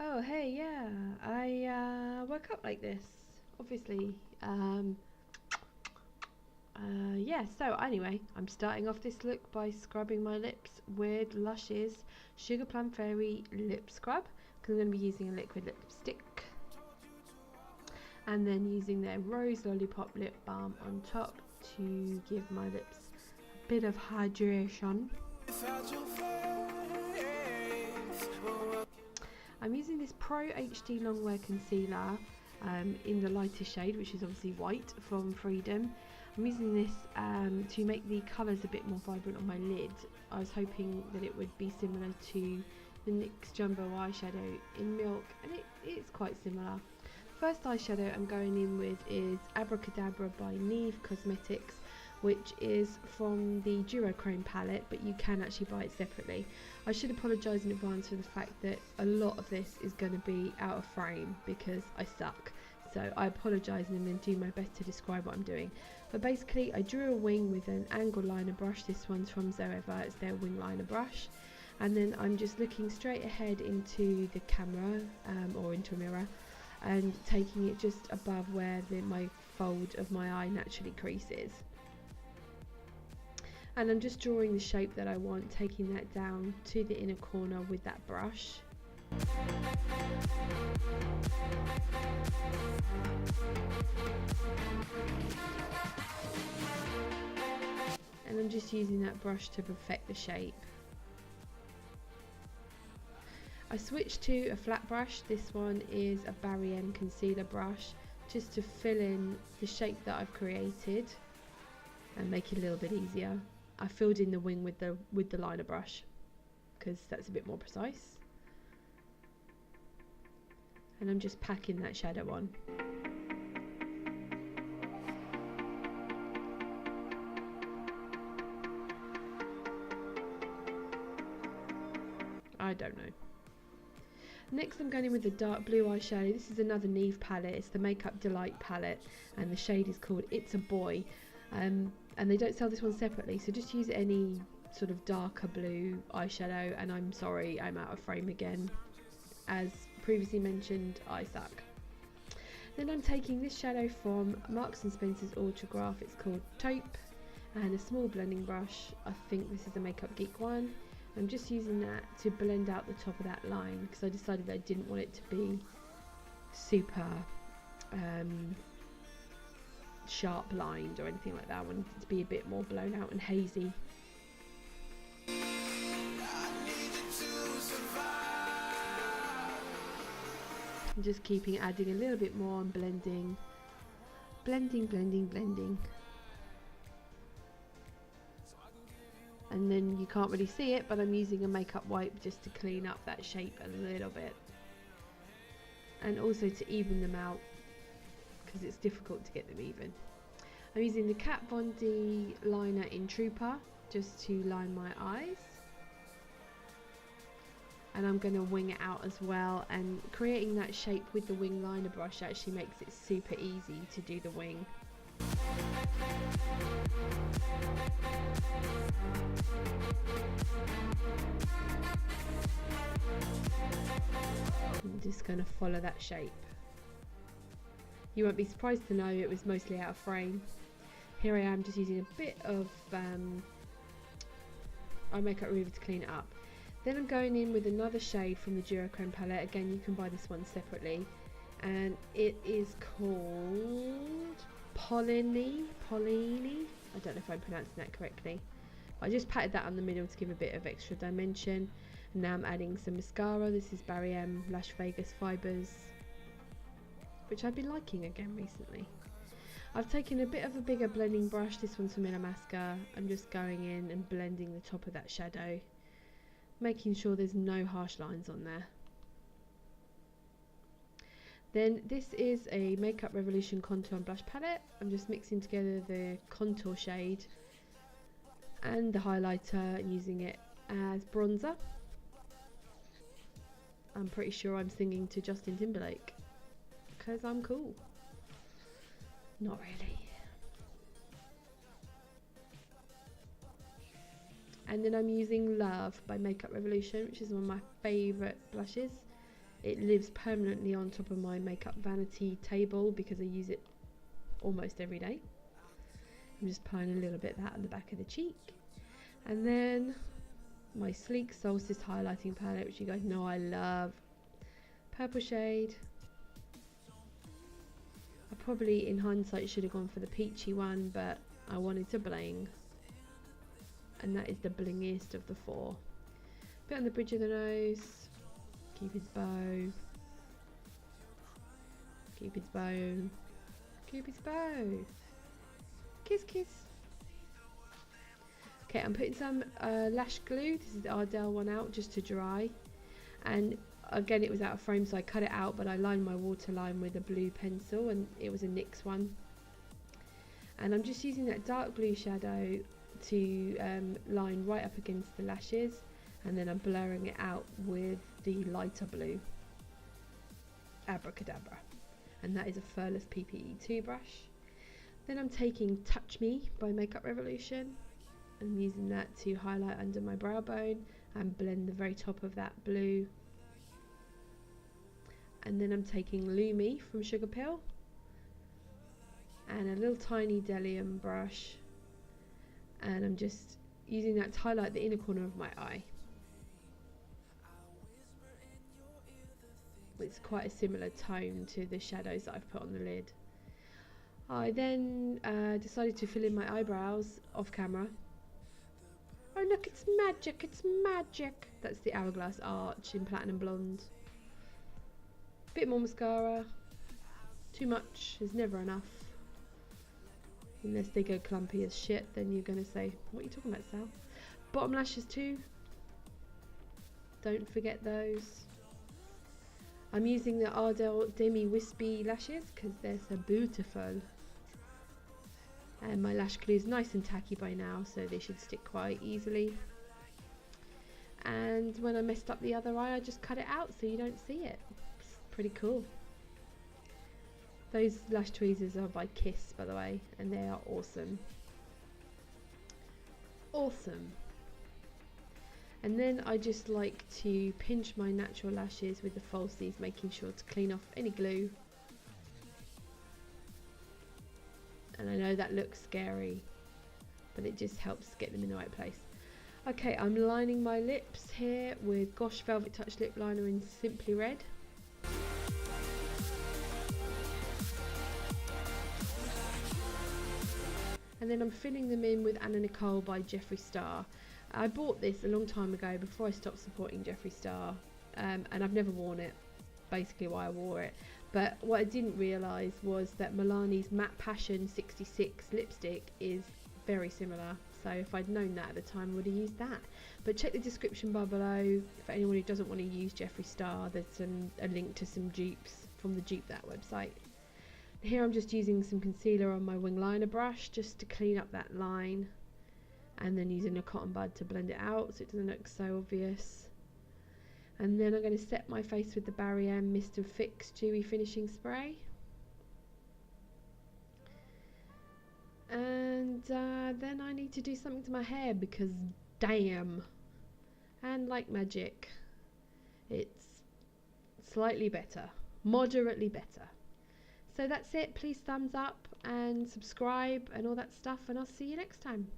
Oh, hey, yeah. I woke up like this, obviously. Yeah, so anyway, I'm starting off this look by scrubbing my lips with Lush's Sugarplum Fairy Lip Scrub, because I'm going to be using a liquid lipstick. And then using their Rose Lollipop Lip Balm on top to give my lips a bit of hydration. I'm using this Pro HD Longwear Concealer in the lighter shade, which is obviously white, from Freedom. I'm using this to make the colours a bit more vibrant on my lid. I was hoping that it would be similar to the NYX Jumbo eyeshadow in Milk, and it is quite similar. First eyeshadow I'm going in with is Abacadabra by Neve Cosmetics, which is from the Duochrome palette, but you can actually buy it separately. I should apologise in advance for the fact that a lot of this is going to be out of frame because I suck. So I apologise and I'm going to do my best to describe what I'm doing. But basically I drew a wing with an angle liner brush. This one's from Zoeva, it's their wing liner brush. And then I'm just looking straight ahead into the camera or into a mirror and taking it just above where my fold of my eye naturally creases. And I'm just drawing the shape that I want, taking that down to the inner corner with that brush. And I'm just using that brush to perfect the shape. I switched to a flat brush. This one is a Barry M concealer brush, just to fill in the shape that I've created and make it a little bit easier. I filled in the wing with the liner brush because that's a bit more precise. And I'm just packing that shadow on. I don't know. Next I'm going in with the dark blue eyeshadow. This is another Neve palette. It's the Makeup Delight palette and the shade is called It's a Boy. And they don't sell this one separately, so just use any sort of darker blue eyeshadow. And I'm sorry, I'm out of frame again. As previously mentioned, I suck. Then I'm taking this shadow from Marks & Spencer's Autograph. It's called Taupe, and a small blending brush. I think this is a Makeup Geek one. I'm just using that to blend out the top of that line because I decided I didn't want it to be super sharp lined or anything like that. I wanted it to be a bit more blown out and hazy. I'm just keeping adding a little bit more and blending. And then you can't really see it, but I'm using a makeup wipe just to clean up that shape a little bit. And also to even them out, because it's difficult to get them even. I'm using the Kat Von D liner in Trooper just to line my eyes. And I'm going to wing it out as well, and creating that shape with the wing liner brush actually makes it super easy to do the wing. I'm just going to follow that shape. You won't be surprised to know it was mostly out of frame. Here I am just using a bit of eye makeup remover to clean it up. Then I'm going in with another shade from the Duochrome palette. Again, you can buy this one separately, and it is called Polline. I don't know if I'm pronouncing that correctly. I just patted that on the middle to give a bit of extra dimension. And now I'm adding some mascara. This is Barry M Lash Vegas Fibres, which I've been liking again recently. I've taken a bit of a bigger blending brush. This one's from Mascara. I'm just going in and blending the top of that shadow, making sure there's no harsh lines on there. Then this is a Makeup Revolution Contour and Blush palette. I'm just mixing together the contour shade and the highlighter and using it as bronzer. I'm pretty sure I'm singing to Justin Timberlake because I'm cool. Not really. And then I'm using Love by Makeup Revolution, which is one of my favourite blushes. It lives permanently on top of my makeup vanity table because I use it almost every day. I'm just applying a little bit of that on the back of the cheek. And then my sleek Solstice highlighting palette, which you guys know I love. Purple shade. I probably in hindsight should have gone for the peachy one, but I wanted to bling. And that is the blingiest of the four. Bit on the bridge of the nose. Cupid's bow. Cupid's bow. Cupid's bow. Kiss, kiss. Okay, I'm putting some lash glue. This is the Ardell one out just to dry. And again, it was out of frame, so I cut it out, but I lined my waterline with a blue pencil, and it was a NYX one. And I'm just using that dark blue shadow to line right up against the lashes, and then I'm blurring it out with the lighter blue Abacadabra, and that is a furless PPE2 brush. Then I'm taking Touch Me by Makeup Revolution. I'm using that to highlight under my brow bone and blend the very top of that blue. And then I'm taking Lumi from Sugarpill and a little tiny Delium brush, and I'm just using that to highlight the inner corner of my eye. It's quite a similar tone to the shadows that I've put on the lid. I then decided to fill in my eyebrows off camera. Oh look, it's magic, it's magic. That's the Hourglass Arch in Platinum Blonde. Bit more mascara. Too much is never enough. Unless they go clumpy as shit, then you're going to say, what are you talking about, Sal? Bottom lashes too. Don't forget those. I'm using the Ardell Demi Wispy lashes because they're so beautiful. And my lash glue is nice and tacky by now, so they should stick quite easily. And when I messed up the other eye, I just cut it out so you don't see it. It's pretty cool. Those lash tweezers are by Kiss, by the way, and they are awesome. Awesome. And then I just like to pinch my natural lashes with the falsies, making sure to clean off any glue. And I know that looks scary, but it just helps get them in the right place. Okay, I'm lining my lips here with Gosh Velvet Touch Lip Liner in Simply Red. And then I'm filling them in with Anna Nicole by Jeffree Star. I bought this a long time ago before I stopped supporting Jeffree Star, and I've never worn it, basically why I wore it. But what I didn't realise was that Milani's Matte Passion 66 lipstick is very similar, so if I'd known that at the time I would have used that. But check the description bar below for anyone who doesn't want to use Jeffree Star. There's a link to some dupes from the Dupe That website. Here I'm just using some concealer on my wing liner brush just to clean up that line, and then using a cotton bud to blend it out so it doesn't look so obvious. And then I'm going to set my face with the Barry M Mist and Fix Dewy Finishing Spray. And then I need to do something to my hair because damn. And like magic, it's slightly better, moderately better. So that's it. Please thumbs up and subscribe and all that stuff, and I'll see you next time.